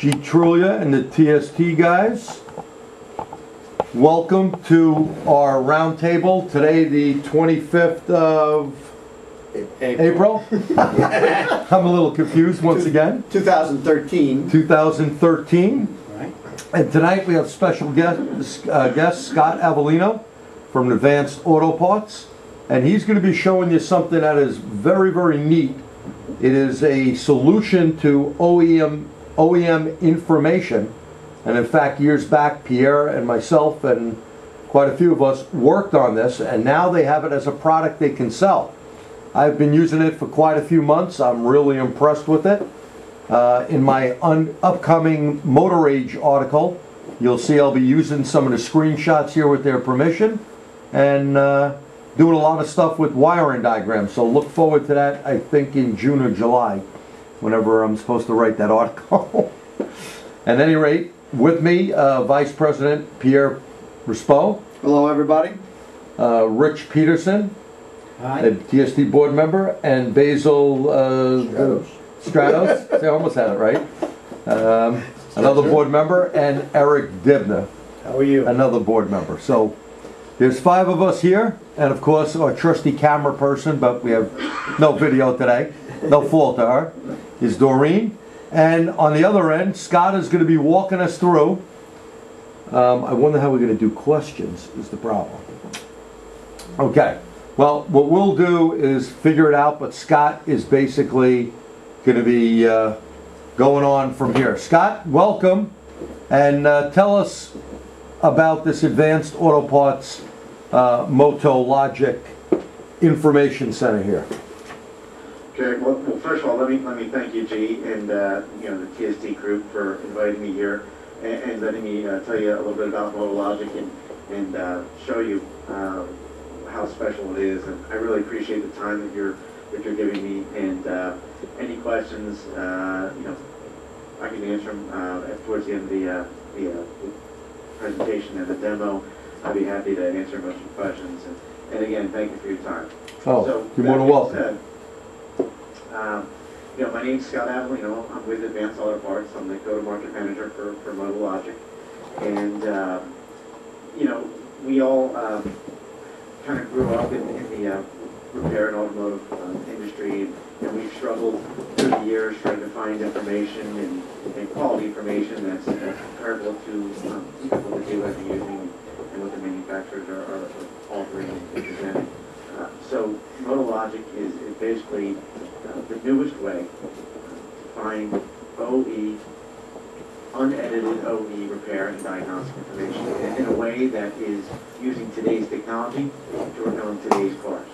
G. Trulia and the TST guys. Welcome to our roundtable. Today, the 25th of April. I'm a little confused once again. 2013. 2013. Right. And tonight we have special guest Scott Avellino from Advanced Auto Parts. And he's going to be showing you something that is very, very neat. It is a solution to OEM information. And in fact, years back, Pierre and myself and quite a few of us worked on this, and now they have it as a product they can sell. I've been using it for quite a few months. I'm really impressed with it. In my upcoming Motor Age article, you'll see I'll be using some of the screenshots here with their permission, and doing a lot of stuff with wiring diagrams. So look forward to that, I think, in June or July, whenever I'm supposed to write that article. At any rate, with me, Vice President Pierre Rispo. Hello, everybody. Rich Peterson, Hi. a TST board member, and Basil Stratos. I almost had it right. Another board member, and Eric Dibner. How are you? Another board member. So there's 5 of us here, and of course our trusty camera person, but we have no video today. No fault to her. Is Doreen. And on the other end, Scott is going to be walking us through. I wonder how we're going to do questions is the problem. Okay. Well, what we'll do is figure it out, but Scott is basically going to be going on from here. Scott, welcome, and tell us about this Advanced Auto Parts Motologic Information Center here. Okay. Well, first of all, let me thank you, G, and you know, the TST group for inviting me here and letting me tell you a little bit about Motologic and show you how special it is. And I really appreciate the time that you're giving me. And any questions, you know, I can answer them towards the end of the presentation and the demo. I'd be happy to answer most of your questions. And again, thank you for your time. Oh, so, you're more than welcome. You know, my name's Scott Avellino. I'm with Advanced Auto Parts. I'm the go-to-market manager for Motologic. And, you know, we all kind of grew up in the repair and automotive industry, and we've struggled through the years trying to find information and quality information that's comparable to what the dealers are using and what the manufacturers are offering and presenting. So Motologic is basically the newest way to find unedited OE repair and diagnostic information in a way that is using today's technology to work on today's cars.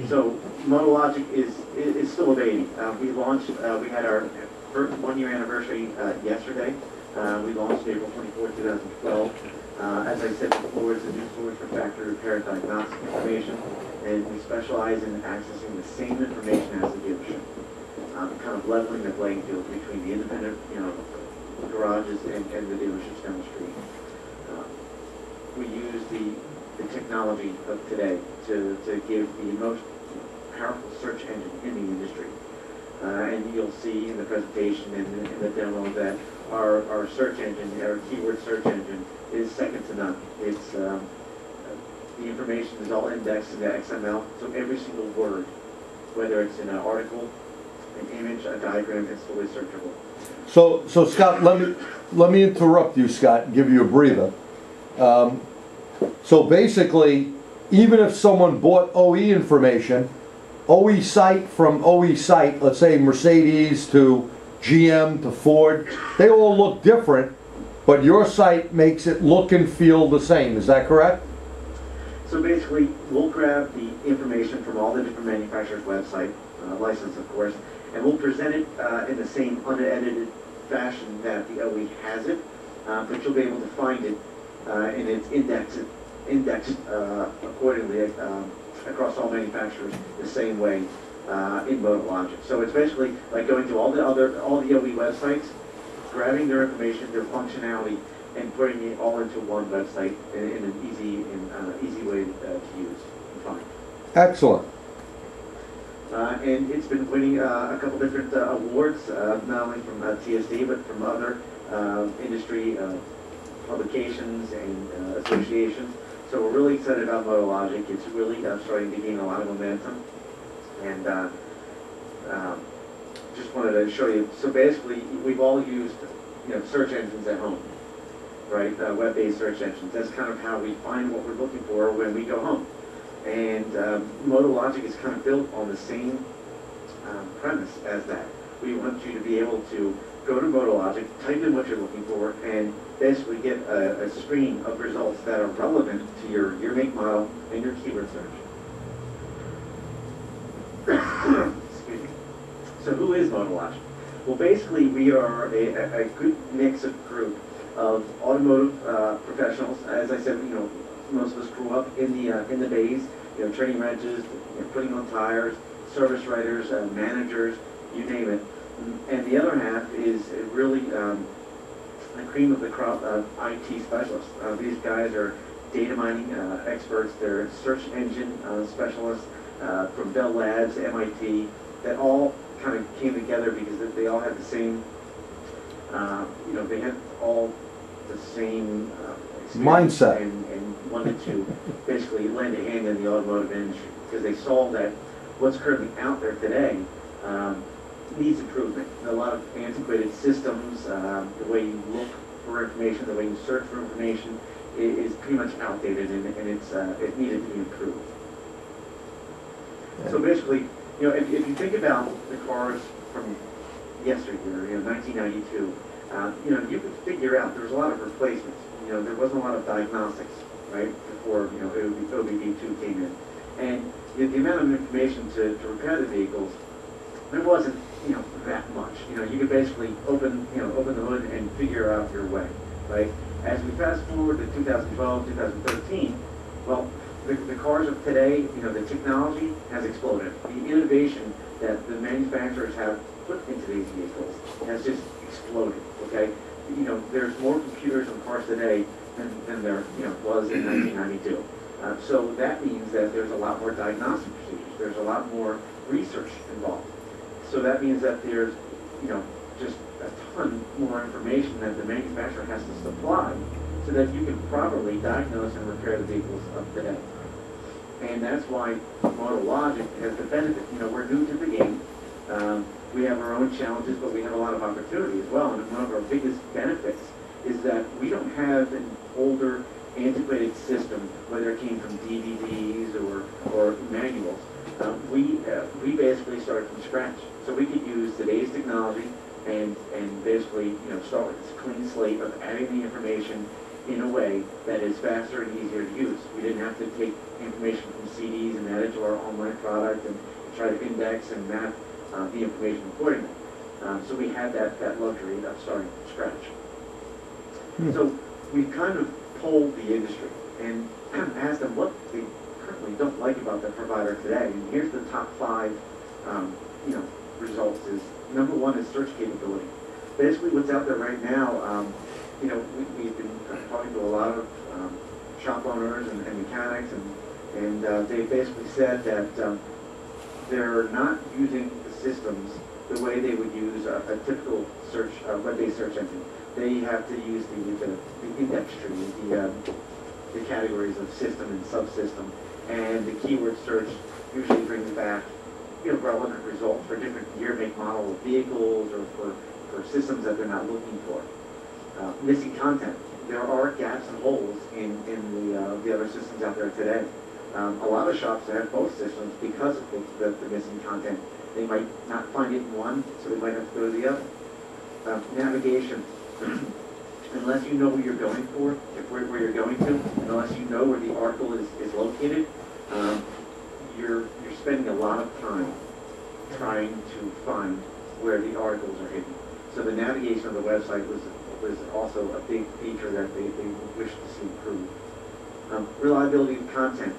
So Motologic is still a baby. We launched, we had our first 1-year anniversary yesterday. We launched April 24, 2012. As I said before, it's a new source for factory repair and diagnostic information, and we specialize in accessing the same information as the dealership, kind of leveling the playing field between the independent, you know, garages and the dealerships down the street. We use the technology of today to give the most powerful search engine in the industry. And you'll see in the presentation and in the demo that our search engine, our keyword search engine, is second to none. It's the information is all indexed into XML, so every single word, whether it's in an article, an image, a diagram, it's fully searchable. So Scott, let me interrupt you, Scott, and give you a breather. So basically, even if someone bought OE information, OE site from OE site, let's say Mercedes to GM to Ford, they all look different, but your site makes it look and feel the same. Is that correct? So basically, we'll grab the information from all the different manufacturers' website, license of course, and we'll present it in the same unedited fashion that the OE has it, but you'll be able to find it and it's indexed accordingly across all manufacturers the same way in Motologic. So it's basically like going to all the OE websites, grabbing their information, their functionality, and putting it all into one website in an easy way to use and find. Excellent. And it's been winning a couple different awards, not only from TST, but from other industry publications and associations. So we're really excited about Motologic. It's really starting to gain a lot of momentum. And just wanted to show you. So basically, we've all used, search engines at home, right? Web-based search engines. That's kind of how we find what we're looking for when we go home. And Motologic is kind of built on the same premise as that. We want you to be able to go to Motologic, type in what you're looking for, and basically get a stream of results that are relevant to your make, model, and your keyword search. Excuse me. So who is Motologic? Well, basically, we are a good mix of group of automotive professionals. As I said, most of us grew up in the bays, turning wrenches, putting on tires, service writers, managers, you name it. And the other half is really the cream of the crop of IT specialists. These guys are data mining experts. They're search engine specialists from Bell Labs, MIT, that all kind of came together because they all had the same, they had all the same mindset and wanted to basically lend a hand in the automotive industry because they saw that what's currently out there today needs improvement. A lot of antiquated systems, the way you look for information, the way you search for information is pretty much outdated, and it needed to be improved. So basically, if you think about the cars from yesteryear, 1992, you could figure out there's a lot of replacements. There wasn't a lot of diagnostics, right, before OBD2 came in, and the amount of information to repair the vehicles, there wasn't that much. You could basically open the hood and figure out your way, right? As we fast forward to 2012, 2013, well, the cars of today, the technology has exploded. The innovation that the manufacturers have put into these vehicles has just exploded, okay? There's more computers in cars today than there was in 1992. So that means that there's a lot more diagnostic procedures. There's a lot more research involved. So that means that there's, just a ton more information that the manufacturer has to supply so that you can properly diagnose and repair the vehicles of today. And that's why Motologic has the benefit. We're new to the game. We have our own challenges, but we have a lot of opportunity as well. And one of our biggest benefits is that we don't have an older, antiquated system, whether it came from DVDs or manuals. We basically started from scratch. So we could use today's technology and basically start with this clean slate of adding the information in a way that is faster and easier to use. We didn't have to take information from CDs and add it to our online product and try to index and map the information accordingly. So we had that luxury of starting from scratch. So we kind of polled the industry and asked them what they currently don't like about the provider today. And here's the top 5, results. Is number 1 is search capability. Basically, what's out there right now, we've been talking to a lot of shop owners and mechanics, and they basically said that they're not using the systems the way they would use a typical search web-based search engine. They have to use the index tree, the categories of system and subsystem, and the keyword search usually brings back relevant results for different year, make, model of vehicles or for systems that they're not looking for. Missing content. There are gaps and holes in the other systems out there today. A lot of shops have both systems because of the missing content. They might not find it in one, so they might have to go to the other. Navigation. Unless you know where you're going for, where you're going to, unless you know where the article is located, you're spending a lot of time trying to find where the articles are hidden. So the navigation of the website was also a big feature that they wish to see improved. Reliability of content.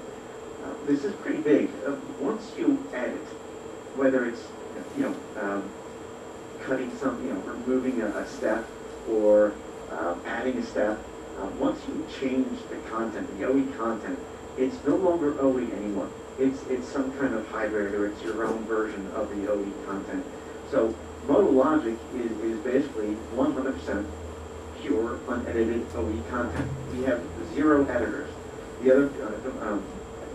This is pretty big. Once you edit, whether it's cutting some, removing a step or adding a step, once you change the content, the OE content, it's no longer OE anymore. It's some kind of hybrid, or it's your own version of the OE content. So Motologic is basically 100% pure, unedited OE content. We have 0 editors. The other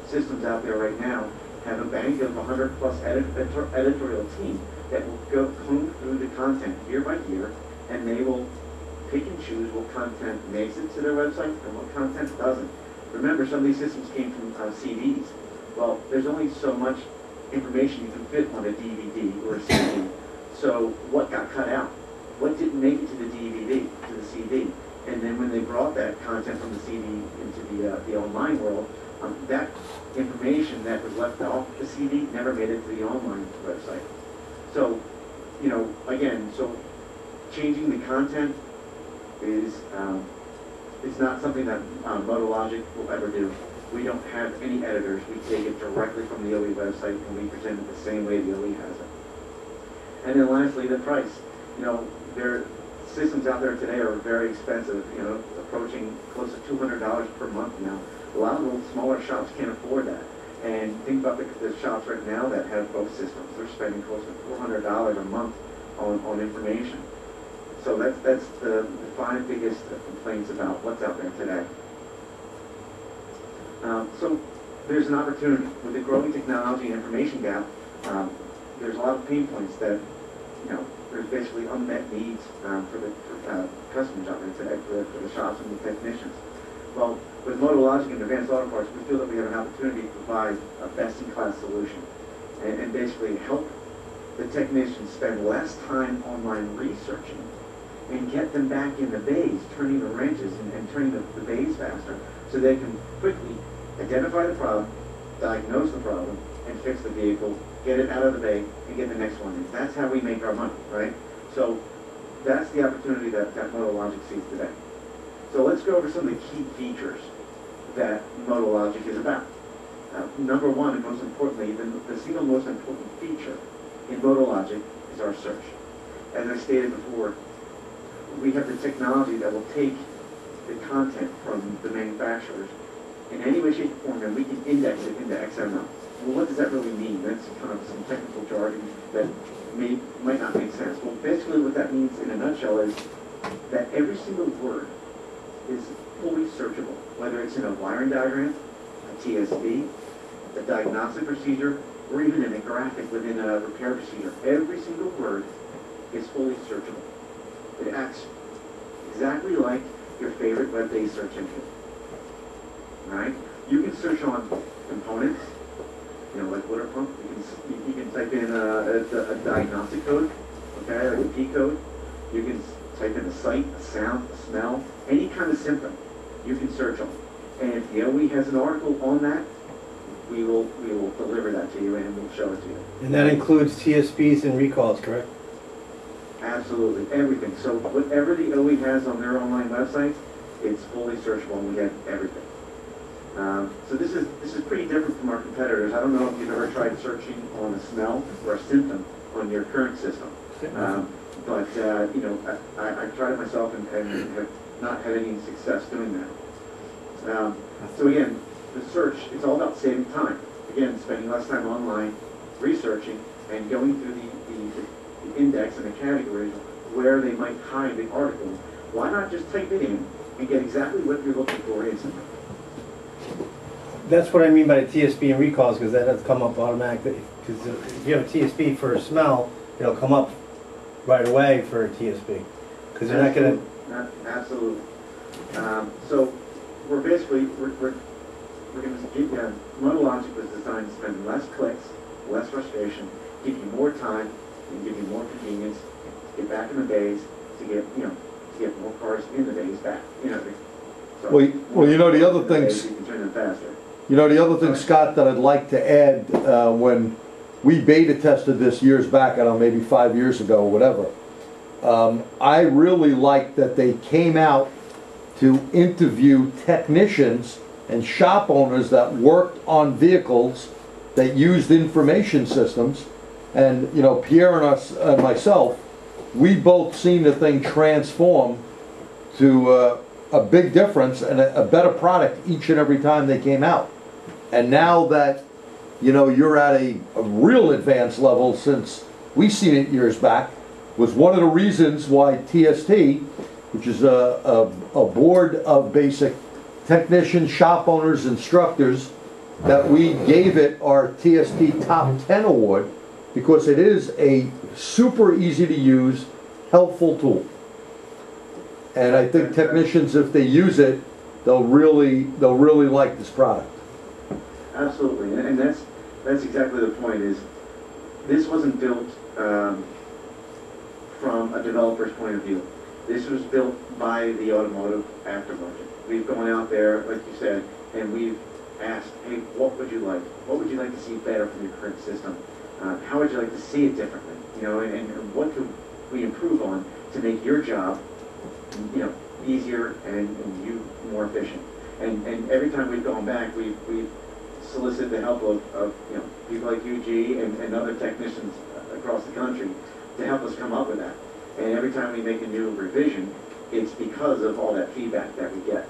systems out there right now have a bank of 100 plus editorial team that will go comb through the content year by year, and they will pick and choose what content makes it to their website and what content doesn't. Remember, some of these systems came from CDs. Well, there's only so much information you can fit on a DVD or a CD. So what got cut out? What didn't make it to the DVD, to the CD? And then when they brought that content from the CD into the online world, that information that was left off the CD never made it to the online website. So, you know, again, so changing the content is not something that Motologic will ever do. We don't have any editors. We take it directly from the OE website, and we present it the same way the OE has it. And then lastly, the price. You know, there systems out there today are very expensive, you know, approaching close to $200 per month now. A lot of the smaller shops can't afford that. And think about the shops right now that have both systems. They're spending close to $400 a month on information. So that's the 5 biggest complaints about what's out there today. So there's an opportunity. With the growing technology and information gap, there's a lot of pain points that, you know, there's basically unmet needs for the customers out there today, for the shops and the technicians. Well, with Motologic and Advanced Auto Parts, we feel that we have an opportunity to provide a best-in-class solution and basically help the technicians spend less time online researching and get them back in the bays, turning the wrenches and turning the bays faster, so they can quickly identify the problem, diagnose the problem, and fix the vehicle, get it out of the bay, and get the next one in. That's how we make our money, right? So that's the opportunity that Motologic sees today. So let's go over some of the key features that Motologic is about. Number one, and most importantly, the single most important feature in Motologic is our search. As I stated before, we have the technology that will take the content from the manufacturers in any way, shape, or form, and we can index it into XML. Well, what does that really mean? That's kind of some technical jargon that might not make sense. Well, basically what that means in a nutshell is that every single word is fully searchable, whether it's in a wiring diagram, a TSD, a diagnostic procedure, or even in a graphic within a repair procedure. Every single word is fully searchable. It acts exactly like your favorite web-based search engine. Right? You can search on components, you know, like water pump. You can type in a diagnostic code, okay, like a P code. You can type in a sight, a sound, a smell, any kind of symptom you can search on. And if the OE has an article on that, we will deliver that to you and we'll show it to you. And that includes TSPs and recalls, correct? Absolutely, everything. So whatever the OE has on their online website, it's fully searchable, and we have everything. So this is pretty different from our competitors. I don't know if you've ever tried searching on a smell or a symptom on your current system, but you know, I've tried it myself and have not had any success doing that. So again, the search, it's all about saving time. Again, spending less time online, researching, and going through the index and the categories where they might hide the article. Why not just type it in and get exactly what you're looking for instantly? That's what I mean by the TSP and recalls, because that has come up automatically. Because if you have a TSP for a smell, it'll come up right away for a TSP. Because they're not going to... Absolutely. So we're basically, we're going to give you, Motologic was designed to spend less clicks, less frustration, give you more time, and give you more convenience to get back in the bays, to get, you know, to get more cars in the bays back. You know, so Well, you know, the other things, you can turn them faster. you know, the other thing, Scott, that I'd like to add, when we beta tested this years back, I don't know, maybe 5 years ago or whatever, I really liked that they came out to interview technicians and shop owners that worked on vehicles that used information systems. And, you know, Pierre and us, myself, we both seen the thing transform to a big difference and a better product each and every time they came out. And now that, you know, you're at a real advanced level, since we seen it years back, was one of the reasons why TST, which is a board of basic technicians, shop owners, instructors, that we gave it our TST Top 10 Award, because it is a super easy to use, helpful tool. And I think technicians, if they use it, they'll really like this product. Absolutely, and that's exactly the point. Is this wasn't built from a developer's point of view. This was built by the automotive aftermarket. We've gone out there, like you said, and we've asked, hey, what would you like? What would you like to see better from your current system? How would you like to see it differently? You know, and what could we improve on to make your job, you know, easier and you more efficient? And every time we've gone back, we've solicited the help of you know, people like UG and other technicians across the country to help us come up with that. And every time we make a new revision, it's because of all that feedback that we get.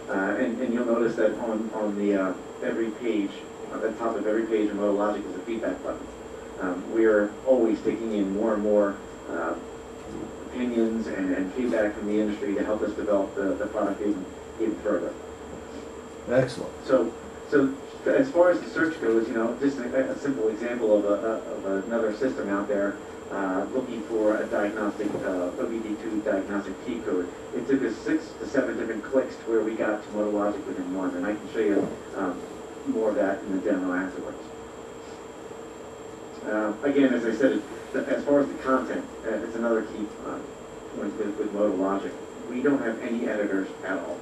And you'll notice that on the every page, at the top of every page in Motologic is a feedback button. We are always taking in more and more opinions and feedback from the industry to help us develop the product even further. Excellent. So as far as the search goes, you know, just a simple example of another system out there looking for a diagnostic OBD2 diagnostic key code. It took us 6 to 7 different clicks to where we got to Motologic within one, and I can show you more of that in the demo afterwards. Again, as I said, as far as the content, it's another key point with Motologic. We don't have any editors at all.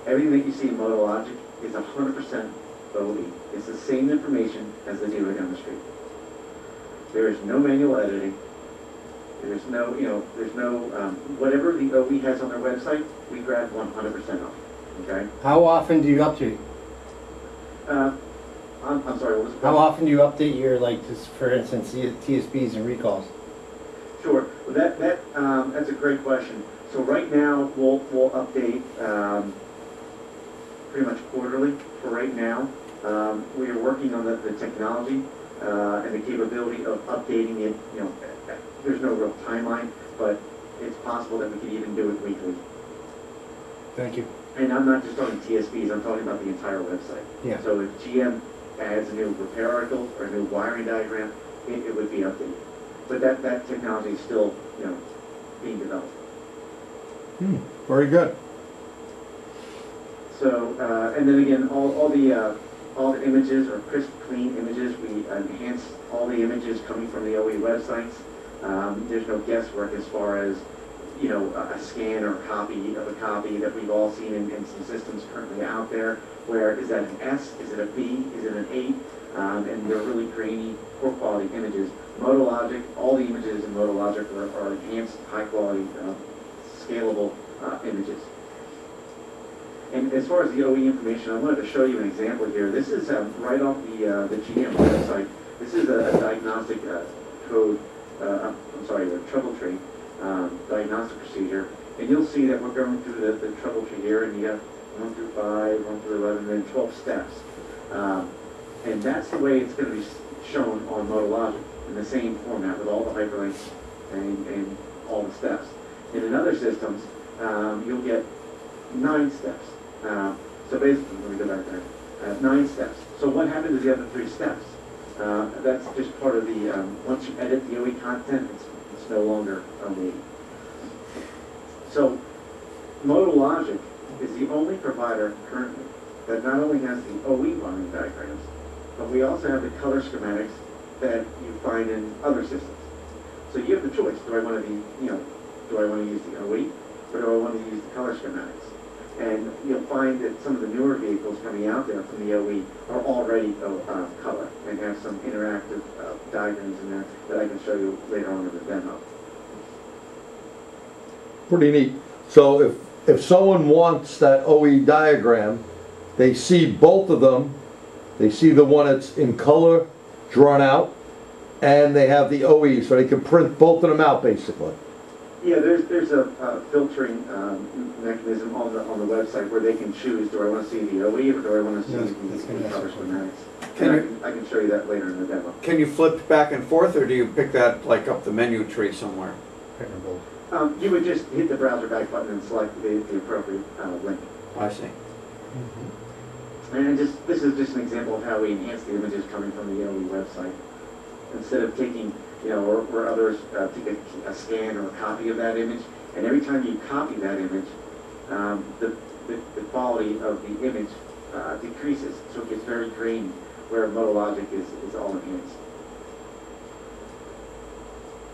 Everything that you see in Motologic is 100% OE. It's the same information as the dealer down the street. There is no manual editing. There's no, you know, whatever the OE has on their website, we grab 100% of. Okay? How often do you update? I'm sorry, what was the question? How often do you update your, like, just for instance, TSBs and recalls? Sure. Well, that's a great question. So right now, we'll update pretty much quarterly for right now. We are working on the technology and the capability of updating it. You know, there's no real timeline, but it's possible that we could even do it weekly. Thank you. And I'm not just talking TSBs, I'm talking about the entire website. Yeah. So if GM adds a new repair article or a new wiring diagram, it would be updated. But that technology is still, you know, being developed. Very good. So, and then again, all the images are crisp, clean images. We enhance all the images coming from the OE websites. There's no guesswork as far as, you know, a scan or a copy of a copy that we've all seen in some systems currently out there, where is that an S, is it a B, is it an 8? And they're really grainy, poor quality images. Motologic, all the images in Motologic are enhanced, high quality, scalable images. And as far as the OE information, I wanted to show you an example here. This is right off the GM website. This is a diagnostic code, I'm sorry, the trouble tree diagnostic procedure. And you'll see that we're going through the trouble tree here, and you have 1 through 5, 1 through 11, and then 12 steps. And that's the way it's going to be shown on Motologic, in the same format with all the hyperlinks and all the steps. And in other systems, you'll get 9 steps. So basically, let me go back there. 9 steps. So what happens to the other 3 steps? That's just part of the, once you edit the OE content, it's no longer OE. So Motologic is the only provider currently that not only has the OE wiring diagrams, but we also have the color schematics that you find in other systems. So you have the choice. Do I want to be, you know, do I want to use the OE, or do I want to use the color schematics? And you'll find that some of the newer vehicles coming out there from the OE are already color and have some interactive diagrams in there that I can show you later on in the demo. Pretty neat. So if someone wants that OE diagram, they see both of them. They see the one that's in color, drawn out, and they have the OE, so they can print both of them out basically. Yeah, there's a filtering mechanism on the website where they can choose, do I want to see the OE or do I want to see the cover schematics? I can show you that later in the demo. Can you flip back and forth, or do you pick that like up the menu tree somewhere? You would just hit the browser back button and select the appropriate link. I see. And this is just an example of how we enhance the images coming from the OE website. Instead of taking, or others take a scan or a copy of that image, and every time you copy that image, the quality of the image decreases, so it gets very grainy, where Motologic is all enhanced.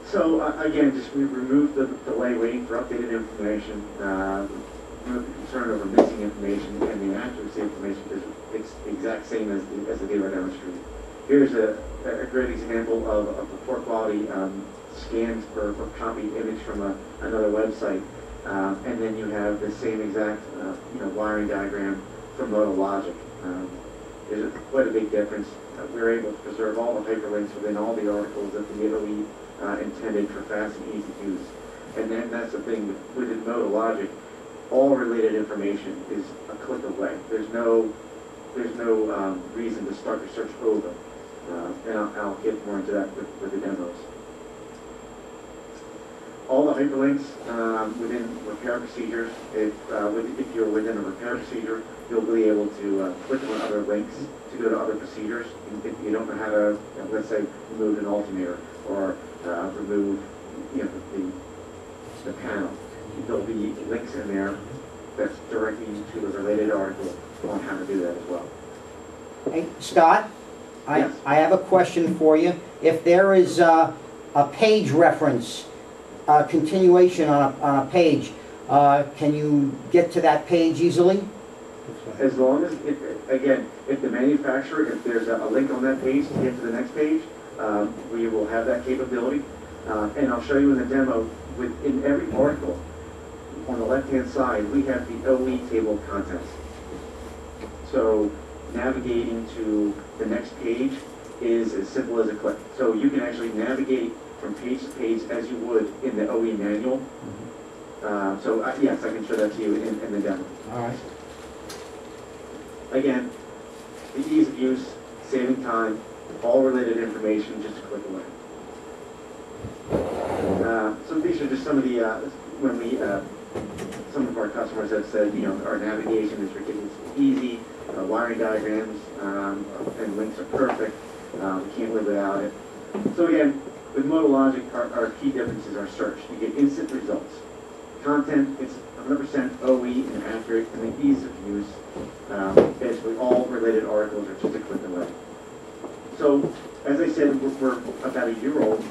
So again, just we removed the delay waiting for updated information, remove the concern over missing information and the accuracy information, because it's the exact same as the dealer demonstrated. Here's a great example of a poor quality scanned or copied image from another website, and then you have the same exact wiring diagram from Motologic. There's quite a big difference. We're able to preserve all the hyperlinks within all the articles that the OE intended for fast and easy use. And then that's the thing within Motologic, all related information is a click away. There's no reason to start your search over. And I'll get more into that with the demos. All the hyperlinks within repair procedures, if you're within a repair procedure, you'll be able to click on other links to go to other procedures. If you don't know how to, let's say, remove an alternator or remove the panel, there'll be links in there that's directly to the related article on how to do that as well. Hey, Scott, Yes. I have a question for you. If there is a page reference, a continuation on a page, can you get to that page easily? As long as, if the manufacturer, if there's a link on that page to get to the next page, we will have that capability. And I'll show you in the demo, in every article, on the left-hand side, we have the OE table of contents. So navigating to the next page is as simple as a click. So you can actually navigate from page to page as you would in the OE manual. Yes, I can show that to you in the demo. All right. Again, the ease of use, saving time, all related information, just a click away. So these are just some of the, some of our customers have said, our navigation is ridiculously easy, wiring diagrams and links are perfect, we can't live without it. So again, with Motologic, our key differences are search. You get instant results. Content, it's 100% OE and accurate, and the ease of use. Basically, all related articles are just a click away. So, as I said, we're about a year old,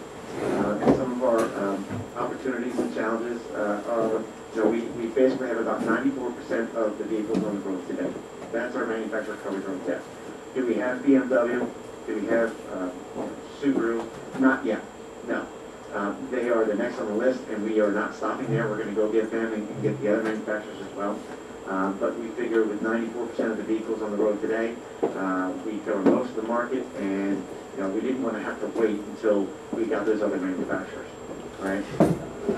and some of our opportunities and challenges are, we basically have about 94% of the vehicles on the road today. That's our manufacturer coverage on test. Do we have BMW? Do we have Subaru? Not yet, no. They are the next on the list, and we are not stopping there. We're going to go get them and get the other manufacturers as well. But we figure with 94% of the vehicles on the road today, we cover most of the market, and we didn't want to have to wait until we got those other manufacturers, right?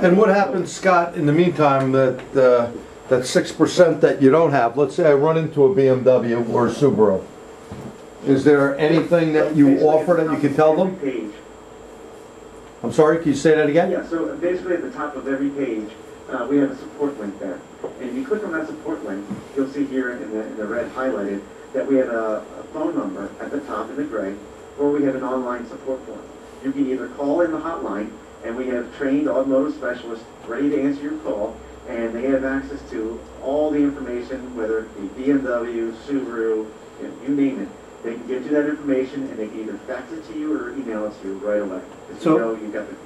And what happens, Scott, in the meantime, that 6% that you don't have? Let's say I run into a BMW or a Subaru. Is there anything that you offer that you can tell them? Page. I'm sorry, can you say that again? Yeah, so basically at the top of every page, we have a support link there. And if you click on that support link, you'll see here in the red highlighted that we have a phone number at the top in the gray, or we have an online support form. You can either call in the hotline, and we have trained automotive specialists ready to answer your call, and they have access to all the information, whether it be BMW, Subaru, you name it. They can give you that information, and they can either fax it to you or email it to you right away. So you've got the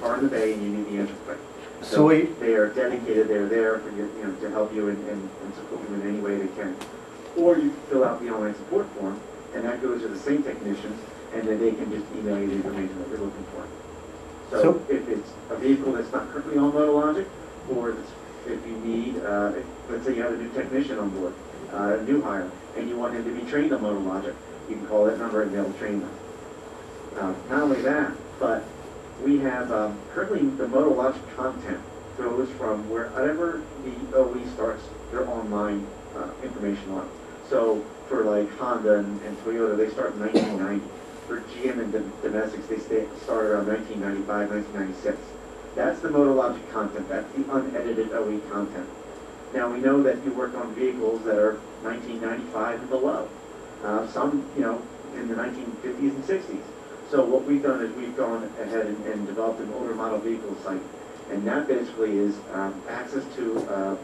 car in the bay, and you need the answer quick. So they are dedicated. They're there for you, to help you and support you in any way they can. Or you can fill out the online support form, and that goes to the same technicians, and then they can just email you the information that you're looking for. So if it's a vehicle that's not currently on Motologic, or if you need, let's say you have a new technician on board, a new hire, and you want him to be trained on Motologic, you can call that number and they'll train them. Not only that, but we have, currently the Motologic content goes from wherever the OE starts their online information on. So for like Honda and Toyota, they start in 1990. For GM and domestics, they start around 1995, 1996. That's the Motologic content. That's the unedited OE content. Now we know that you work on vehicles that are 1995 and below. Some, in the 1950s and 60s. So what we've done is we've gone ahead and developed an older model vehicle site. And that basically is access to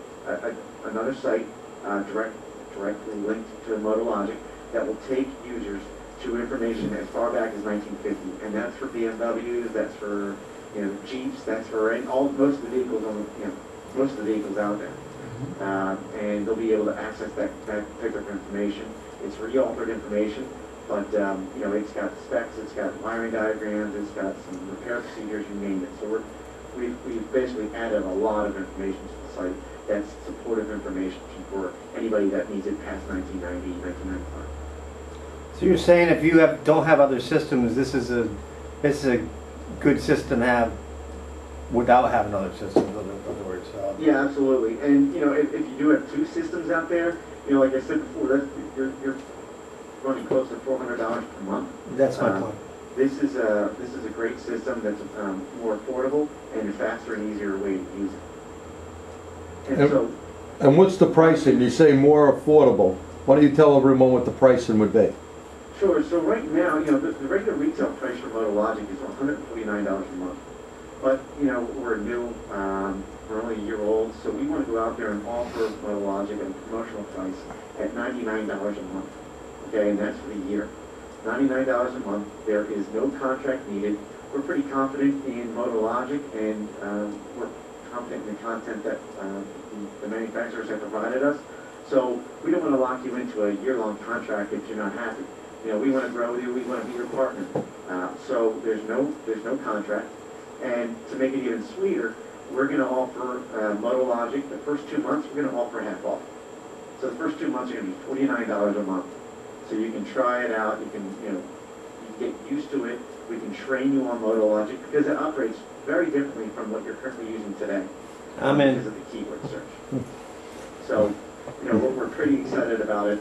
another site directly linked to Motologic that will take users to information as far back as 1950. And that's for BMWs, that's for Jeeps, that's for most of the vehicles most of the vehicles out there. And they'll be able to access that type of information. It's re-altered information, but it's got specs, it's got wiring diagrams, it's got some repair procedures, you name it. So we've basically added a lot of information to the site that's supportive information for anybody that needs it past 1990, 1995. So you're saying if you don't have other systems, this is a good system to have without having other systems, in other words. Yeah, absolutely. And if you do have two systems out there, like I said before, you're running close to $400 per month. That's my point. This is a great system that's more affordable and a faster and easier way to use it. And what's the pricing? You say more affordable. Why don't you tell everyone what the pricing would be? Sure. So right now, the regular retail price for Motologic is $149 a month. But we're new. We're only a year old, so we want to go out there and offer Motologic at a promotional price at $99 a month. Okay, and that's for the year. $99 a month. There is no contract needed. We're pretty confident in Motologic, and we're confident in the content that the manufacturers have provided us. So we don't want to lock you into a year-long contract if you're not happy. We want to grow with you. We want to be your partner. So there's no contract. And to make it even sweeter, we're going to offer Motologic, the first 2 months, we're going to offer half off. So the first 2 months are going to be $49 a month. So you can try it out, you can get used to it, we can train you on Motologic, because it operates very differently from what you're currently using today. Because of the keyword search. So, we're pretty excited about it.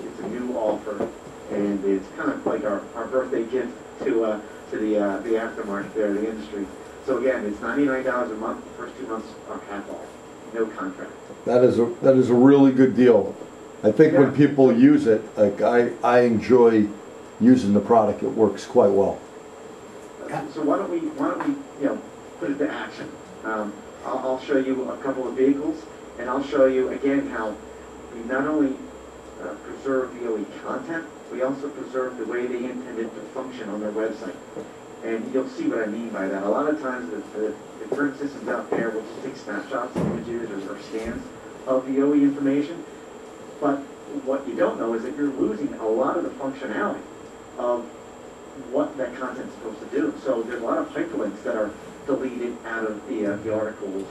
It's a new offer, and it's kind of like our birthday gift to the aftermarket there, the industry. So again, it's $99 a month. The first 2 months are half off, no contract. That is a really good deal. I think when people use it, like I enjoy using the product. It works quite well. So why don't we put it to action? I'll show you a couple of vehicles, and I'll show you again how we not only preserve the OE content, we also preserve the way they intended to function on their website. And you'll see what I mean by that. A lot of times the current systems out there will just take snapshots, images, or scans of the OE information. But what you don't know is that you're losing a lot of the functionality of what that content's supposed to do. So there's a lot of hyperlinks that are deleted out of the articles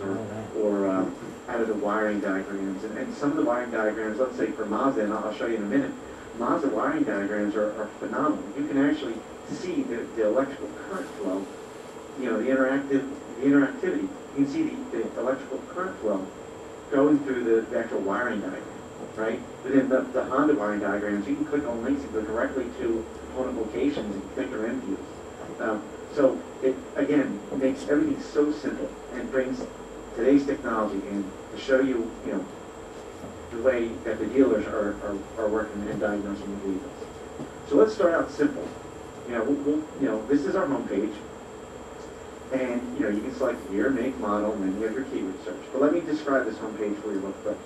or out of the wiring diagrams. And some of the wiring diagrams, let's say for Mazda, and I'll show you in a minute, Mazda wiring diagrams are phenomenal. You can actually see the electrical current flow, the interactivity. You can see the electrical current flow going through the actual wiring diagram, right? Within the Honda wiring diagrams, you can click on links and go directly to component locations and configure end views. So it, again, makes everything so simple and brings today's technology in to show you, the way that the dealers are working and diagnosing the vehicles. So let's start out simple. This is our homepage, and you can select year, make, model, and then you have your keyword search. But let me describe this homepage for you real quick.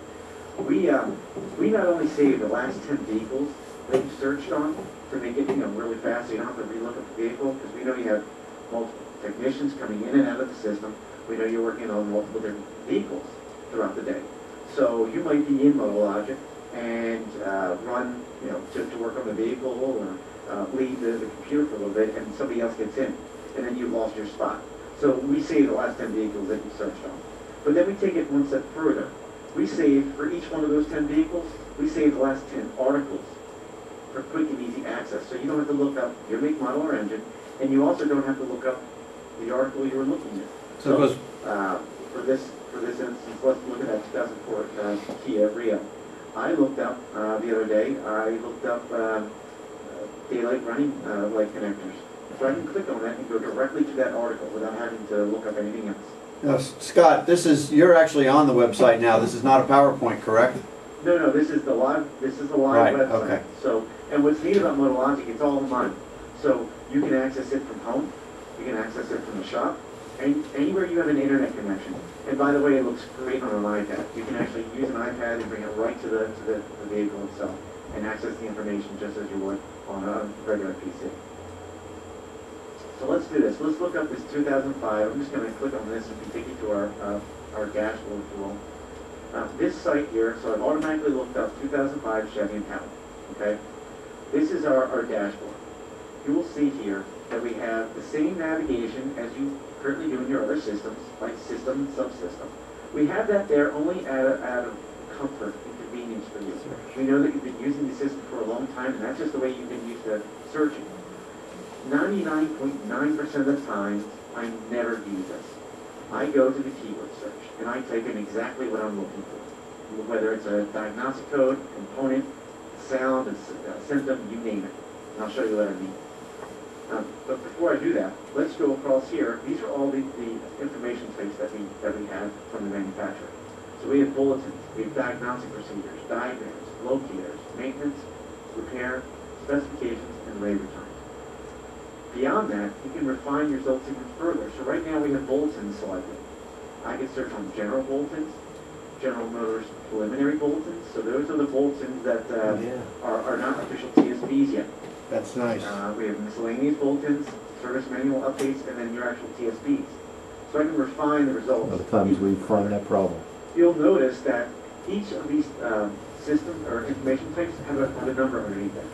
We not only save the last 10 vehicles that you searched on to make it really fast, so you don't have to relook at the vehicle, because we know you have multiple technicians coming in and out of the system. We know you're working on multiple different vehicles throughout the day. So you might be in Motologic and run, to work on the vehicle or leave the computer for a little bit, and somebody else gets in, and then you've lost your spot. So we save the last 10 vehicles that you searched on. But then we take it one step further. We save, for each one of those 10 vehicles, we save the last 10 articles for quick and easy access. So you don't have to look up your make, model, or engine, and you also don't have to look up the article you were looking at. So it goes, For this instance, let's look at that 2004 Kia Rio. I looked up the other day, daylight running light connectors. So I can click on that and go directly to that article without having to look up anything else. Now, Scott, you're actually on the website now. This is not a PowerPoint, correct? No, this is the live Right, website. okay. So, and what's neat about Motologic, it's all online. So you can access it from home, you can access it from the shop, and anywhere you have an internet connection. And by the way, it looks great on an iPad. You can actually use an iPad and bring it right to the vehicle itself and access the information just as you would on a regular PC. So let's do this. Let's look up this 2005. I'm just going to click on this and take you to our dashboard tool. This site here, so I've automatically looked up 2005 Chevy Impala. Okay? This is our dashboard. You will see here that we have the same navigation as you currently do in your other systems, like system and subsystem. We have that there only out of comfort and convenience for you. We know that you've been using the system for a long time, and that's just the way you've been used to searching. 99.9% of the time, I never use this. I go to the keyword search, and I type in exactly what I'm looking for. Whether it's a diagnostic code, component, sound, a symptom, you name it. And I'll show you what I mean. But before I do that, let's go across here. These are all the information types that we have from the manufacturer. So we have bulletins, we have diagnostic procedures, diagrams, locators, maintenance, repair, specifications, and labor times. Beyond that, you can refine your results even further. So right now we have bulletins selected. I can search on general bulletins, General Motors preliminary bulletins. So those are the bulletins that are not official TSPs yet. that's nice. We have miscellaneous bulletins, service manual updates, and then your actual TSPs. So I can refine the results. Other times we find that problem. You'll notice that each of these systems or information types have a number underneath it.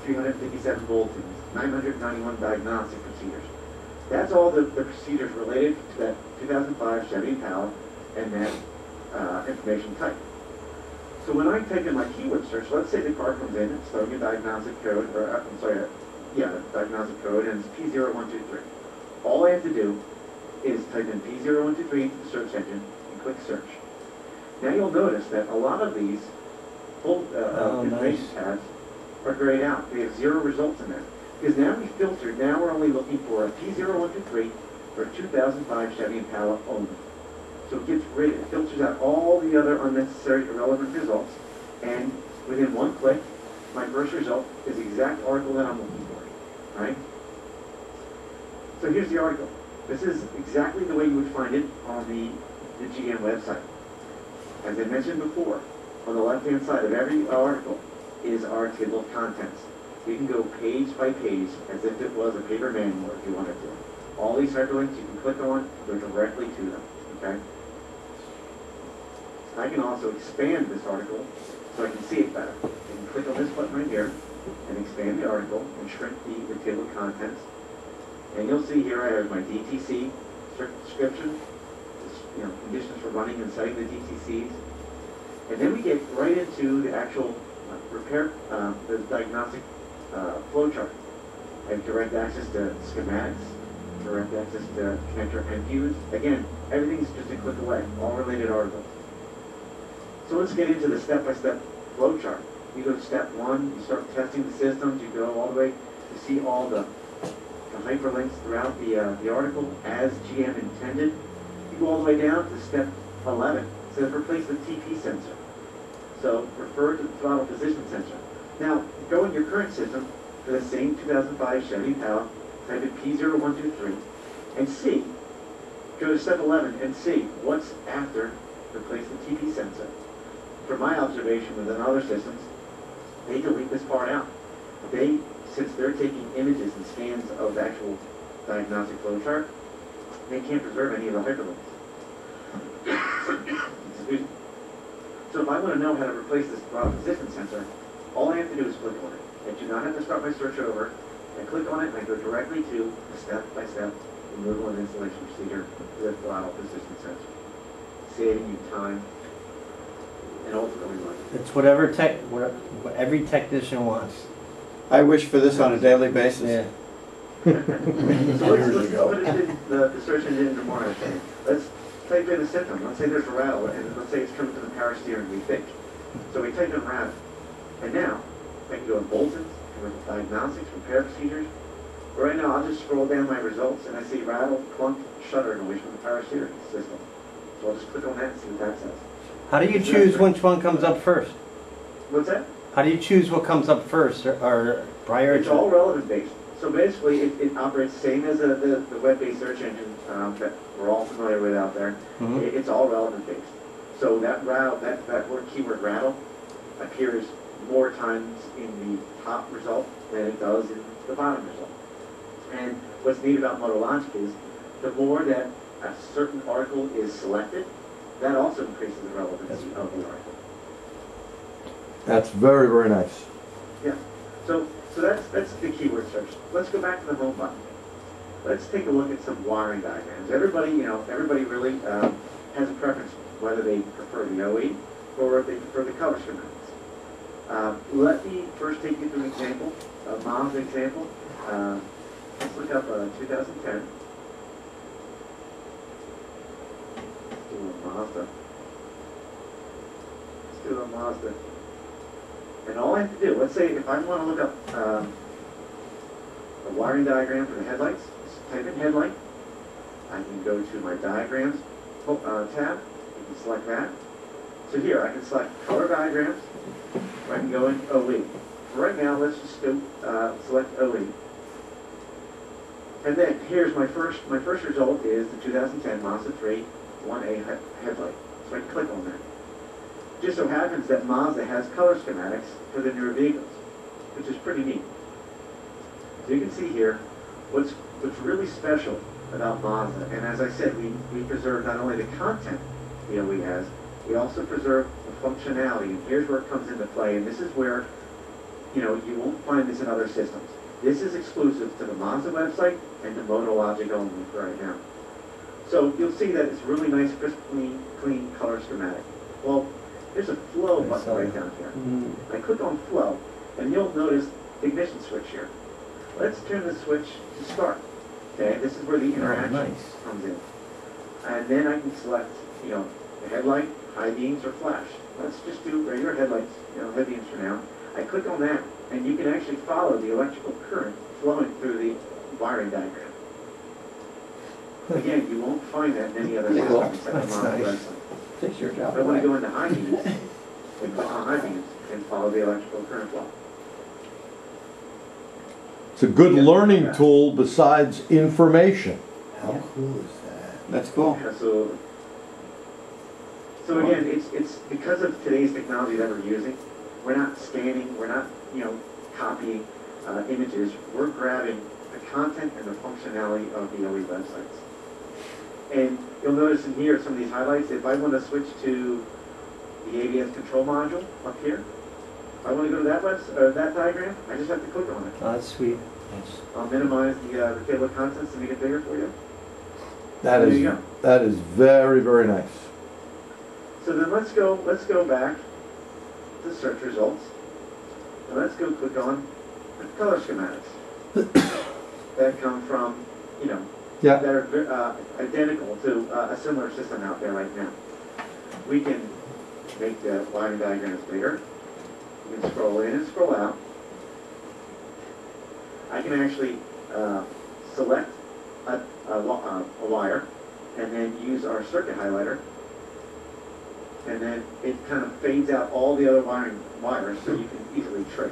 357 bulletins, 991 diagnostic procedures. That's all the procedures related to that 2005 Chevy Impala and that information type. So when I type in my keyword search, let's say the car comes in, it's throwing a diagnostic code, or diagnostic code, and it's P0123. All I have to do is type in P0123 to the search engine and click search. Now you'll notice that a lot of these information tabs are grayed out. We have 0 results in there. Because now we filtered, now we're only looking for a P0123 for 2005 Chevy Impala only. So it filters out all the other unnecessary, irrelevant results, and within one click, my first result is the exact article that I'm looking for, right? So here's the article. This is exactly the way you would find it on the GM website. As I mentioned before, on the left-hand side of every article is our table of contents. You can go page by page as if it was a paper manual if you wanted to. All these hyperlinks you can click on, go directly to them, okay? I can also expand this article so I can see it better. I can click on this button right here and expand the article and shrink the table of contents. And you'll see here I have my DTC description, conditions for running and setting the DTCs. And then we get right into the actual repair, the diagnostic flow chart. I have direct access to schematics, direct access to connector and views. Again, everything's just a click away, all related articles. So let's get into the step-by-step flow chart. You go to step 1, you start testing the systems, you go all the way to see all the hyperlinks throughout the article as GM intended. You go all the way down to step 11. It says replace the TP sensor. So refer to the throttle position sensor. Now, go in your current system for the same 2005 Chevy Impala, type in P0123, and see, go to step 11 and see what's after replace the TP sensor. From my observation within other systems, they delete this part out. Since they're taking images and scans of the actual diagnostic flow chart, they can't preserve any of the hyperlinks. Excuse me. So if I want to know how to replace this throttle position sensor, all I have to do is click on it. I do not have to start my search over. I click on it and I go directly to the step-by-step removal and installation procedure for the throttle position sensor, saving you time and ultimately money. It's what every technician wants. I wish for this on a daily basis. Yeah. So let's put it in the search engine tomorrow. Let's type in a symptom. Let's say there's a rattle, and let's say it's coming from the power steering we think. So we type in rattle. And now, I can go in Bolton's, with diagnostics, repair procedures. But right now, I'll just scroll down my results, and I see rattle, clunk, shutter noise from the power steering system. So I'll just click on that and see what that says. How do you choose which one comes up first? What's that? How do you choose what comes up first or prior It's to? all relevant based. So basically, it operates the same as the web-based search engine that we're all familiar with out there. Mhm. It's all relevant based. So that rattle, that word keyword rattle appears more times in the top result than it does in the bottom result. And what's neat about Motologic is the more that a certain article is selected, that also increases the relevancy of the article. That's very, very nice. Yeah. So that's the keyword search. Let's go back to the home button. Let's take a look at some wiring diagrams. Everybody really has a preference whether they prefer the OE or if they prefer the color schematics. Let me first take you through an example, a Mazda example. Let's look up 2010. Let's do a Mazda. Let's do a Mazda. And all I have to do, let's say if I want to look up a wiring diagram for the headlights, just type in headlight. I can go to my diagrams tab. I can select that. So here I can select color diagrams. Or I can go in OE. For right now, let's just go select OE. And then here's my first result is the 2010 Mazda 3 1A headlight. So I can click on that. Just so happens that Mazda has color schematics for the newer vehicles, which is pretty neat. So you can see here what's really special about Mazda. And as I said, we preserve not only the content the OE has, we also preserve the functionality. And here's where it comes into play. And this is where, you won't find this in other systems. This is exclusive to the Mazda website and to Motologic only for right now. So you'll see that it's really nice, crisp, clean color schematic. Well, there's a flow button right down here. I click on flow, and you'll notice the ignition switch here. Let's turn the switch to start. Okay, this is where the interaction comes in. And then I can select, the headlight, high beams, or flash. Let's just do regular headlights, head beams for now. I click on that, and you can actually follow the electrical current flowing through the wiring diagram. Again, you won't find that in any other system except for Mazda website. Takes your job If I want to away. go into high beams, I click on high beams and follow the electrical current flow. It's a good learning tool besides information. How cool is that? That's cool. Yeah, so again, it's because of today's technology that we're using. We're not scanning, we're not copying images. We're grabbing the content and the functionality of the OE websites. And you'll notice in here some of these highlights. If I want to switch to the ABS control module up here, if I want to go to that diagram, I just have to click on it. Oh, that's sweet. I'll minimize the table of contents to make it bigger for you. That There you go. that is very, very nice. So then let's go back to search results. And let's go click on the color schematics that come from, Yeah. that are identical to a similar system out there right now. We can make the wiring diagrams bigger. We can scroll in and scroll out. I can actually select a wire and then use our circuit highlighter, and then it kind of fades out all the other wires so you can easily trace.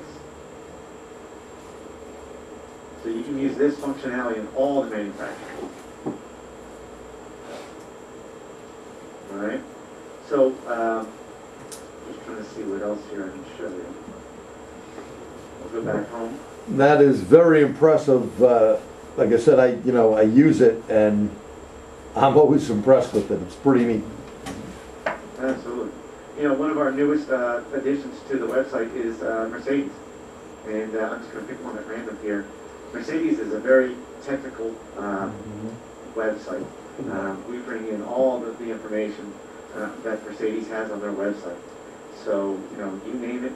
So you can use this functionality in all the manufacturers. Alright, so just trying to see what else here I can show you. I'll go back home. That is very impressive. Like I said, I use it and I'm always impressed with it. It's pretty neat. Absolutely. One of our newest additions to the website is Mercedes. And I'm just going to pick one at random here. Mercedes is a very technical website. We bring in all the information that Mercedes has on their website. So, you name it,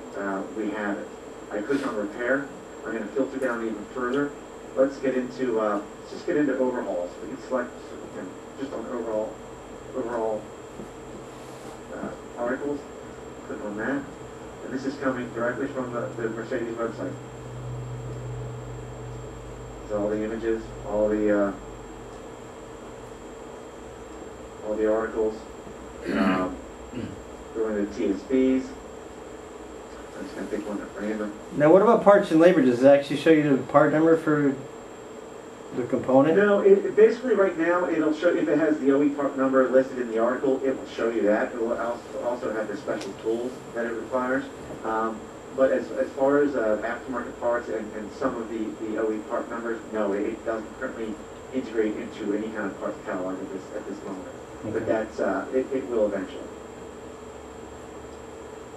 we have it. I click on repair. I'm going to filter down even further let's get into let's just get into overhauls. We can select just on overall articles. Click on that, and this is coming directly from the Mercedes website. So all the images, all the articles, going to TSPs. I'm just going to pick one at random. Now, what about parts and labor? Does it actually show you the part number for the component? No, it basically right now it'll show, if it has the OE part number listed in the article, it will show you that. It will also have the special tools that it requires. But as far as aftermarket parts and some of the OE part numbers, no, it doesn't currently integrate into any kind of parts catalog at this moment. Okay. But that's it will eventually.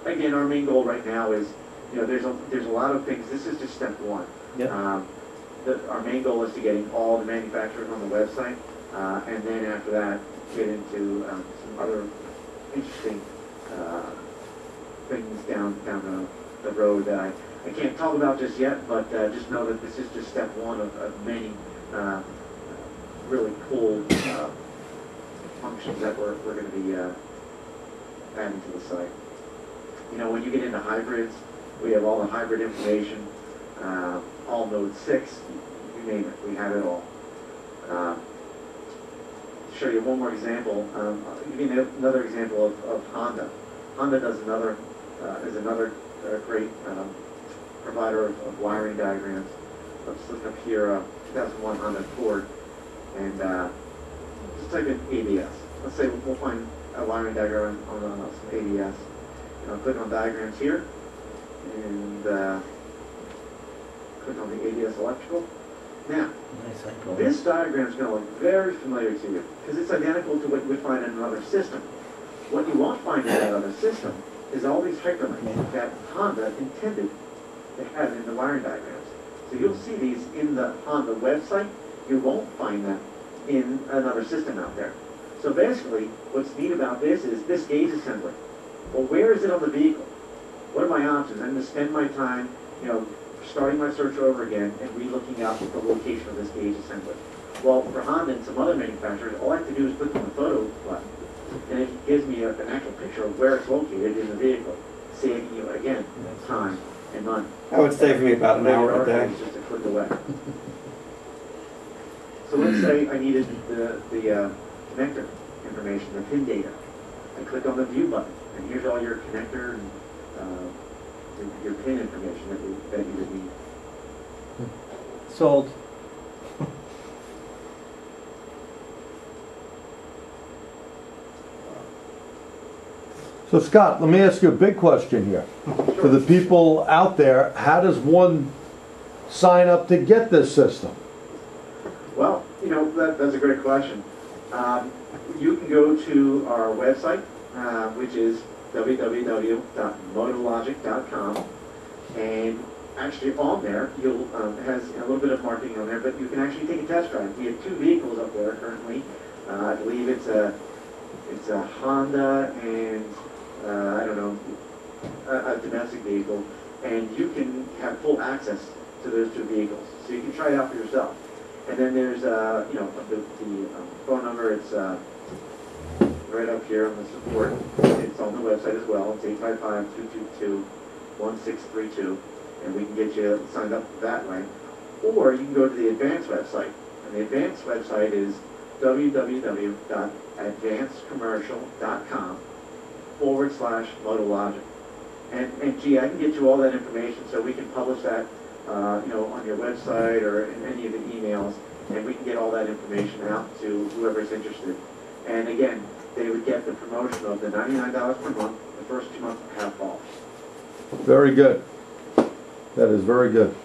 Again, our main goal right now is, there's a lot of things. This is just step one. Yep. Our main goal is to getting all the manufacturers on the website, and then after that, get into some other interesting things down the road that I can't talk about just yet, but just know that this is just step one of many really cool functions that we're going to be adding to the site. When you get into hybrids, we have all the hybrid information, all Node 6, you name it, we have it all. To show you one more example, I'll give you another example of Honda. Honda does is another great provider of wiring diagrams. Let's look up here, 2001 Honda Accord, and just type in ABS. Let's say we'll find a wiring diagram on some ABS. I'll click on diagrams here, and click on the ABS electrical. Now, this diagram is going to look very familiar to you because it's identical to what you would find in another system. What you won't find in another system is all these hyperlinks that Honda intended to have in the wiring diagrams. So you'll see these in the Honda website. You won't find them in another system out there. So basically, what's neat about this is this gauge assembly. Well, where is it on the vehicle? What are my options? I'm going to spend my time, starting my search over again and re-looking up the location of this gauge assembly. Well, for Honda and some other manufacturers, all I have to do is click on the photo button, and it gives me an actual picture of where it's located in the vehicle, saving you, again, time and money. That would save me about an hour a day. It's just a click away. So let's say I needed the connector information, the pin data. I click on the view button, and here's all your connector and your pin information that you would need. Sold. So Scott, let me ask you a big question here. For the people out there, how does one sign up to get this system? Well, that's a great question. You can go to our website, which is www.motologic.com, and actually on there, it has a little bit of marketing on there, but you can actually take a test drive. We have 2 vehicles up there currently. I believe it's a Honda and I don't know, a domestic vehicle, and you can have full access to those 2 vehicles, so you can try it out for yourself. And then there's the phone number. It's right up here on the support. It's on the website as well. It's 855-222-1632, and we can get you signed up that way. Or you can go to the advanced website, and the advanced website is www.advancedcommercial.com/Motologic. And gee, I can get you all that information, so we can publish that on your website or in any of the emails, and we can get all that information out to whoever's interested. And again, they would get the promotion of the $99 per month, the first 2 months half off. Very good. That is very good.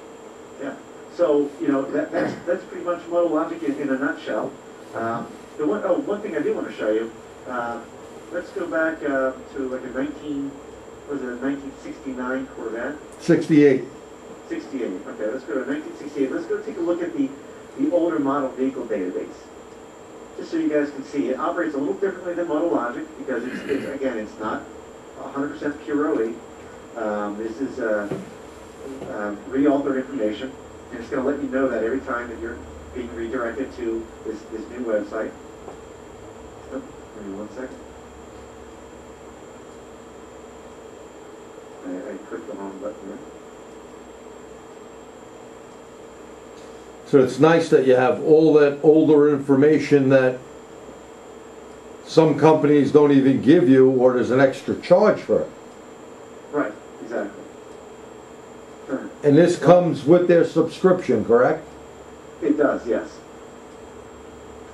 Yeah. So that's pretty much Motologic in a nutshell. One thing I do want to show you. Let's go back to like a 1969 Corvette. 68. 68. Okay, let's go to 1968. Let's go take a look at the older model vehicle database. Just so you guys can see, it operates a little differently than Motologic because it's not 100% pure OE. This is re-altered information. And it's going to let you know that every time that you're being redirected to this new website. Oh, give me 1 second. I clicked the wrong button here. So it's nice that you have all that older information that some companies don't even give you, or there's an extra charge for it. Right, exactly. Sure. And this comes with their subscription, correct? It does, yes.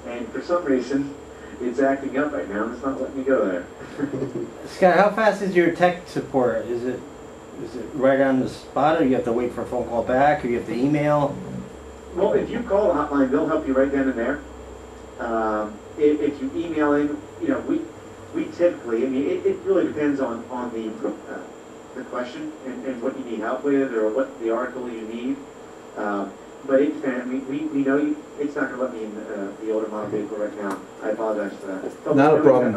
And for some reason, it's acting up right now, and it's not letting me go there. Scott, how fast is your tech support? Is it right on the spot, or you have to wait for a phone call back, or you have to email? Well, if you call the hotline, they'll help you right then and there. If you email in, you know, we typically, I mean, it really depends on the question and what you need help with, or what the article you need. But it depends. I mean, we know you. It's not going to let me in the older model vehicle right now. I apologize for that. But Not a problem.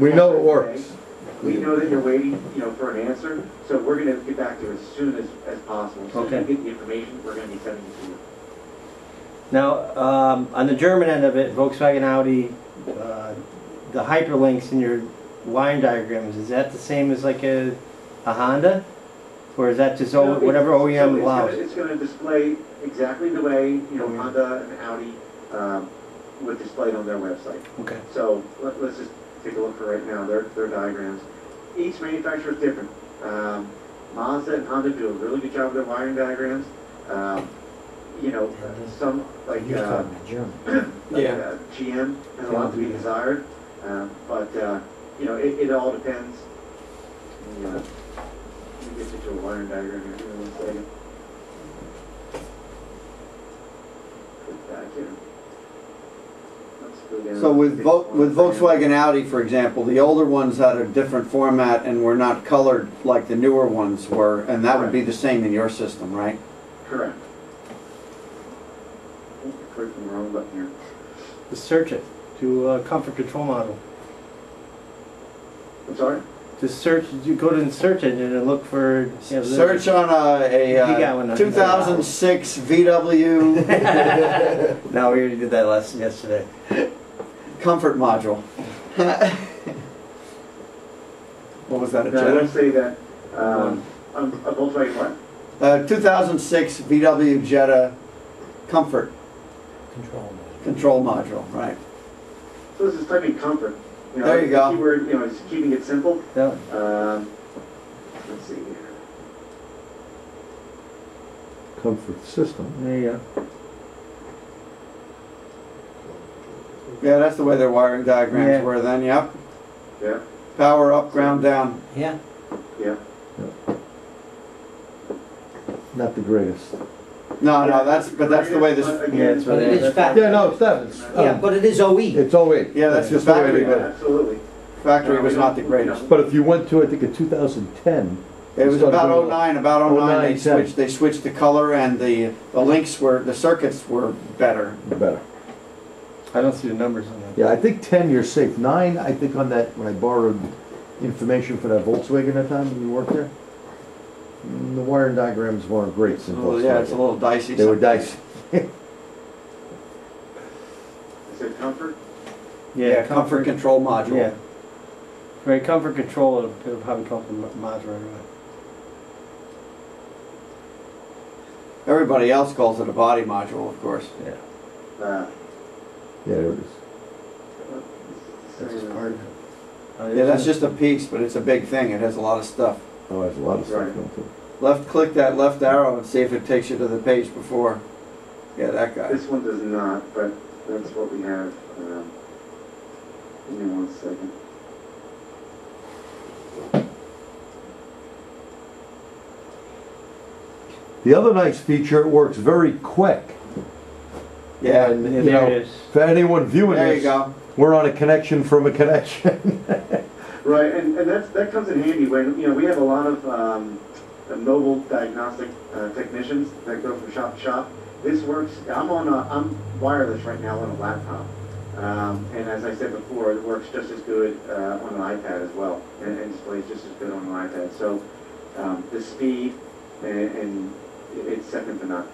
We know it works. We know that you're waiting, you know, for an answer. So we're going to get back to you as soon as possible. As soon as we get the information, we're going to be sending it to you. Now, on the German end of it, Volkswagen, Audi, the hyperlinks in your line diagrams, is that the same as like a Honda? Or is that just whatever OEM allows? It's going to display exactly the way, you know, Honda and Audi would display it on their website. Okay. So let's just take a look for right now, their diagrams. Each manufacturer is different. Mazda and Honda do a really good job with their wiring diagrams. You know, some like GM has a lot to be desired, but you know, it all depends. Let me get you to a wiring diagram here in 1 second. Click back here. Let's go down. So with Volkswagen Audi, for example, the older ones had a different format and were not colored like the newer ones were, and that would be the same in your system, right? Correct. Click the wrong button here. Just search it to comfort control module. I'm sorry? Just search, you go to and search it and look for... You know, Search on a 2006 VW No, we already did that yesterday. comfort module. What was that, a Now, I would Jetta? say that a Volkswagen what? 2006 VW Jetta comfort control module, right. So this is typing comfort. You know, There you go. The keyword, you know, is keeping it simple. Yeah. Let's see here. Comfort system. There you go. Yeah, that's the way their wiring diagrams were then, yep. Yeah, Power up, ground down. Yeah. yeah. Not the greatest. No, that's the way this, Again, But it is fact. Yeah, no, it's not. It's, Yeah, but it is OE. it's 08. yeah, that's the just the way factory. they did it. absolutely. Factory was not the greatest. But if you went to, I think, a 2010, It was about 09, about 09 they 09, switched the color, and the links were, the circuits were better. better. I don't see the numbers on that. Yeah, I think 10 you're safe. 9, I think on that, when I borrowed information for that Volkswagen that time when you worked there, the wiring diagrams weren't great. Well, yeah, it's a little dicey. They were dicey. Is it comfort? Yeah, comfort control module. Yeah. Right, comfort control, it'll probably come from module right away. Everybody else calls it a body module, of course. Yeah. Yeah, there it is. That's just part of it. Yeah, that's just a piece, but it's a big thing. It has a lot of stuff. Oh, there's a lot of stuff Right. going through. Left click that left arrow and see if it takes you to the page before. Yeah, that guy. This one does not, but that's what we have. Give me 1 second. The other nice feature, it works very quick. Yeah, And, you There know, it is. for anyone viewing there you this, go. we're on a connection from a connection. Right, and that comes in handy when, you know, we have a lot of mobile diagnostic technicians that go from shop to shop. This works. I'm wireless right now on a laptop, and as I said before, it works just as good on an iPad as well, and displays just as good on an iPad. So the speed and it's second to none.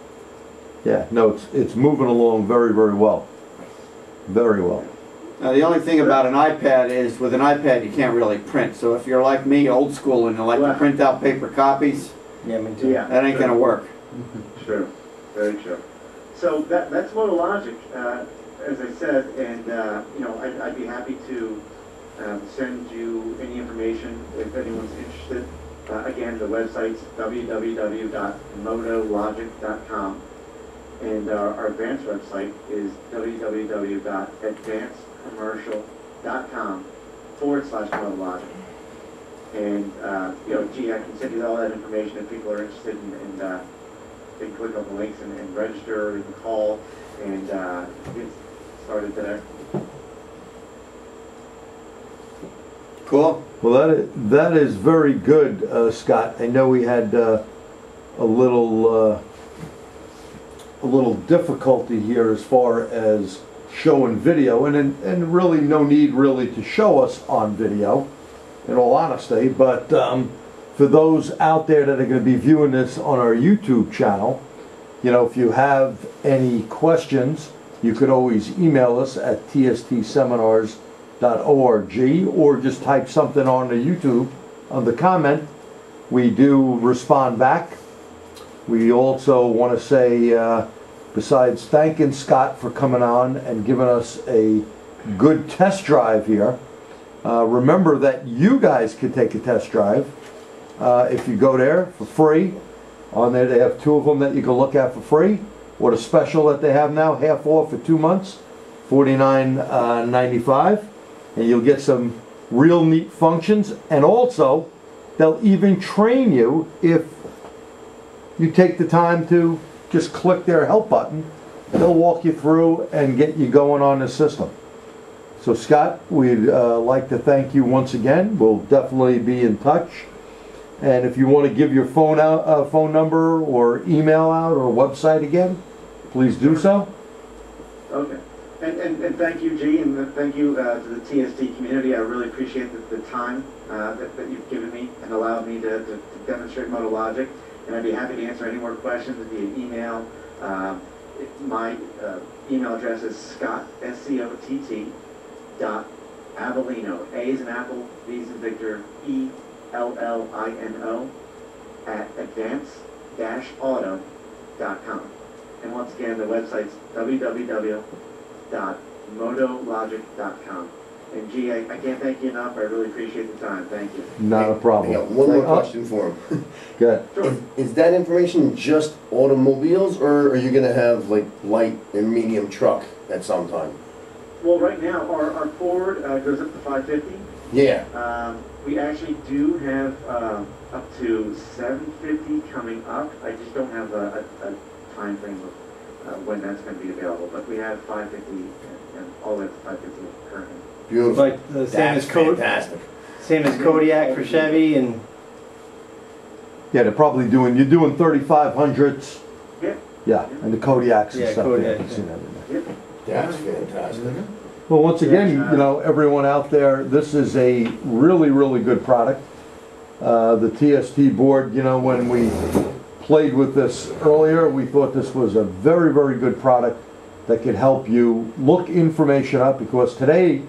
Yeah, no, it's moving along very, very well. Very well. Now, the only thing about an iPad is, with an iPad, you can't really print. So if you're like me, old school, and you like to print out paper copies, Yeah, me too. Yeah. that ain't gonna work. True, very true. So that's Motologic, as I said, and you know, I'd be happy to send you any information if anyone's interested. Again, the website's www.motologic.com, and our advanced website is www.advancedcommercial.com/Motologic. And you know, gee, I can send you all that information if people are interested, and they can click on the links and register, or you can call and get started today. Cool. Well, that is very good, Scott. I know we had a little difficulty here as far as showing video, and really no need really to show us on video, in all honesty. But for those out there that are going to be viewing this on our YouTube channel, you know, if you have any questions, you could always email us at tstseminars.org, or just type something on the YouTube on the comment. We do respond back. We also want to say, besides thanking Scott for coming on and giving us a good test drive here, remember that you guys can take a test drive if you go there for free. On there they have 2 of them that you can look at for free, or the special that they have now, half off for 2 months, $49.95, and you'll get some real neat functions. And also they'll even train you if you take the time to just click their help button. They'll walk you through and get you going on the system. So Scott, we'd like to thank you once again. We'll definitely be in touch. And if you want to give your phone number or email out or website again, please do so. Okay. And thank you, G, and thank you to the TST community. I really appreciate the time that you've given me and allowed me to demonstrate Motologic. And I'd be happy to answer any more questions via email. My email address is Scott, SCOTT, .Avellino, A as in Apple, V as in Victor, ELLINO, at advance-auto.com. And once again, the website's www.motologic.com. And G, I can't thank you enough. I really appreciate the time. Thank you. Not a problem. I got one more question for him. Good. Sure. Is that information just automobiles, or are you going to have like light and medium truck at some time? Well, right now, our Ford goes up to 550. Yeah. We actually do have up to 750 coming up. I just don't have a time frame of when that's going to be available. But we have 550 and all the way up to 550 currently. Beautiful. Like the same That's as fantastic. Same as Kodiak for Chevy, and Yeah, they're probably doing, you're doing 3500s. Yeah. Yeah, and the Kodiaks and Yeah, stuff. Kodiak, I've seen that in there. Yep. That's fantastic. Well, once again, you know, everyone out there, this is a really, really good product. The TST board, you know, when we played with this earlier, we thought this was a very, very good product that could help you look information up, because today,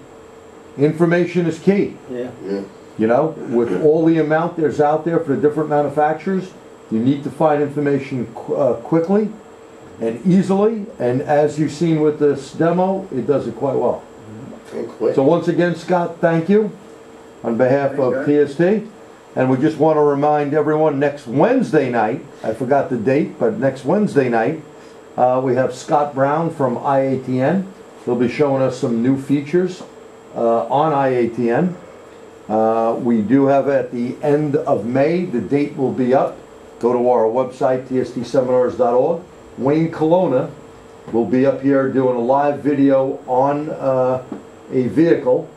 information is key. yeah. Yeah. You know, with all the amount there's out there for the different manufacturers, you need to find information quickly and easily, and as you've seen with this demo, it does it quite well. And quick. So once again, Scott, thank you on behalf of TST. And we just want to remind everyone, next Wednesday night, I forgot the date, but next Wednesday night, we have Scott Brown from IATN. He'll be showing us some new features on IATN. We do have at the end of May, the date will be up. Go to our website, tstseminars.org. Wayne Colonna will be up here doing a live video on a vehicle.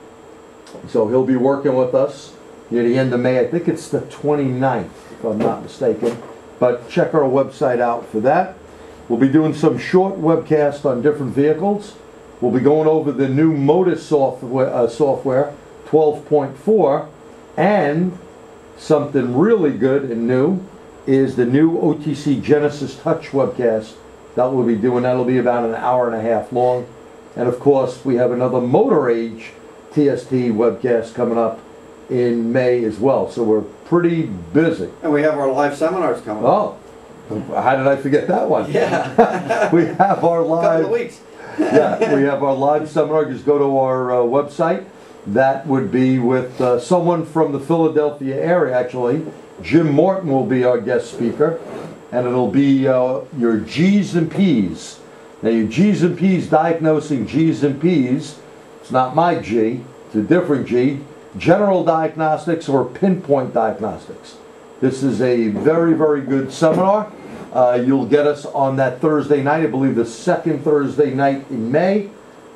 So he'll be working with us near the end of May. I think it's the 29th, if I'm not mistaken. But check our website out for that. We'll be doing some short webcasts on different vehicles. We'll be going over the new Motus software 12.4, and something really good and new is the new OTC Genesis Touch webcast that we'll be doing. That'll be about an hour and a half long. And of course, we have another Motor Age TST webcast coming up in May as well. So we're pretty busy. And we have our live seminars coming up. Oh, how did I forget that one? Yeah. We have our Couple of live, weeks. yeah, we have our live seminar. Just go to our website. That would be with someone from the Philadelphia area, actually. Jim Morton will be our guest speaker. And it'll be your G's and P's. Now, your G's and P's, diagnosing G's and P's. It's not my G, it's a different G. General diagnostics or pinpoint diagnostics. This is a very, very good seminar. You'll get us on that Thursday night, I believe the second Thursday night in May.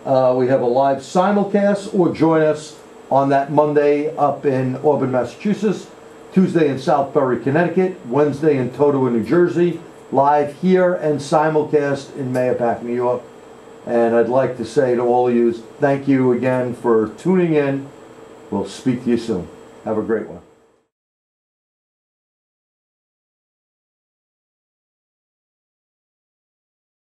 We have a live simulcast, or join us on that Monday up in Auburn, Massachusetts, Tuesday in Southbury, Connecticut, Wednesday in Totowa, New Jersey, live here, and simulcast in Mayapack, New York. And I'd like to say to all of you, thank you again for tuning in. We'll speak to you soon. Have a great one.